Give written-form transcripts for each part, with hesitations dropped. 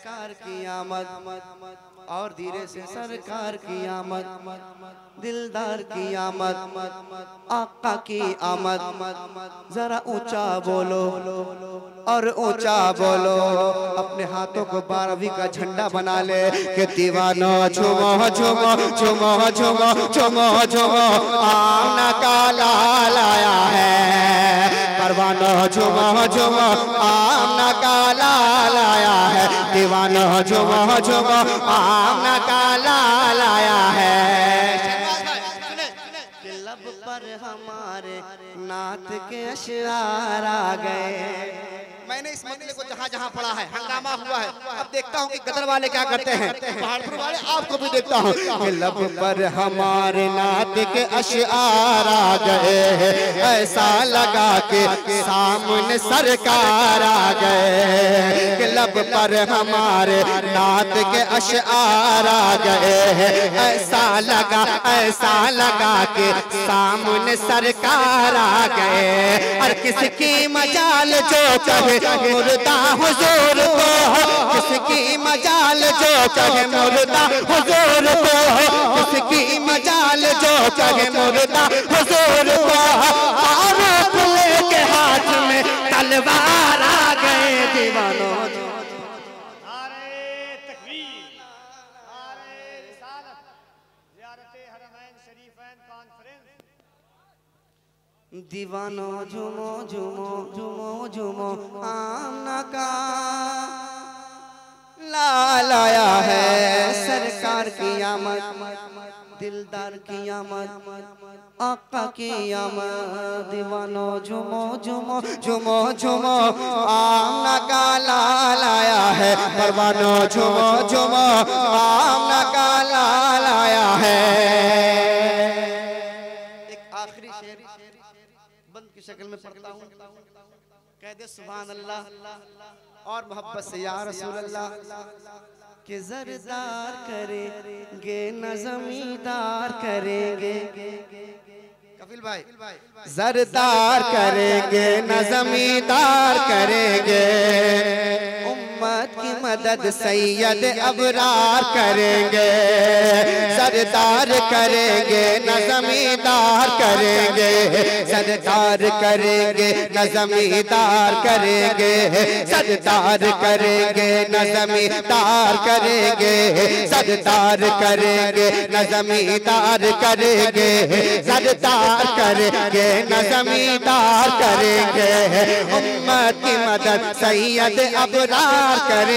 सरकार की आमद और धीरे से सरकार की आमद, दिलदार की आमद, आका की आमद। जरा ऊंचा बोलो और ऊंचा बोलो, अपने हाथों को 12वीं का झंडा बना ले कि दीवानो झूमो झूमो झूमो झूमो झूमो झूमो, आमना का लाल आया है। परवानो झूमो झूमो, आमना का लाल आया है। दीवानो झूमो झूमो, आमना का लाल आया है। लब पर हमारे नात के अशआर आ गए। मैंने इस मसले को जहाँ जहाँ पढ़ा है, हंगामा हुआ है। अब देखता हूँ कि गदर वाले क्या करते हैं, पहाड़पुर वाले आपको भी देखता हूँ। लब पर हमारे नात के अशआर आ गए, ऐसा लगा के सामने सरकार आ गए। लब पर हमारे नात के अशआर आ गए, ऐसा लगा के सामने सरकार आ गए। और किसकी मजाल जो कहे मुर्दा हुजूर को, किसकी मजाल जो कहे मुर्दा हुजूर को, किसकी मजाल जो कहे मुर्दा हुजूर को। फारूक लेके हाथ में तलवार आ गए। दीवानों दीवानो झूमो झूमो झूमो झूमो, आमना का लाल आया है। सरकार की आमद, दिलदार की आमद, आका की आमद। दीवानो झूमो झूमो झूमो झूमो, आमना का लाल आया है। परवानो झूमो झूमो, आमना का लाल आया है। एक आखिरी शेर बंद की शक्ल में पढ़ता हूँ, कह दे सुभान अल्लाह और मोहब्बत से या रसूल अल्लाह। कि जरदार करेंगे न जमींदार करेंगे, कफिल भाई, जरदार करेंगे न जमींदार करेंगे। उम्मत की मदद सैयद अबरार करेंगे। सरदार करेंगे न जमींदार करेंगे, सरदार करेंगे न जमींदार करेंगे, सरदार करेंगे न जमींदार करेंगे, सरदार करेंगे न जमींदार करेंगे, सरदार करेंगे न जमींदार करेंगे। उम्मत की मदद सैयद अबरार करेंगे।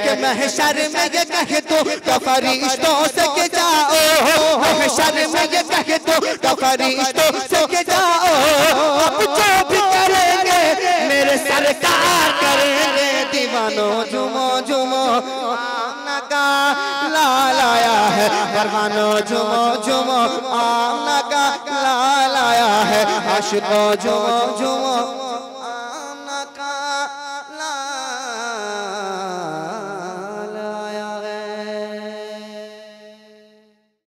कि महशर में ये कह तो फरिश्तों से के जाओ, महशर में ये कह तो फरिश्तों से के जाओ। अब जो भी करेंगे मेरे सरकार करेंगे। दीवानो झूमो झूमो, आमना का लाल आया है। परवानो झूमो झूमो, आमना का लाल आया है। आशिकों झूमो झूमो।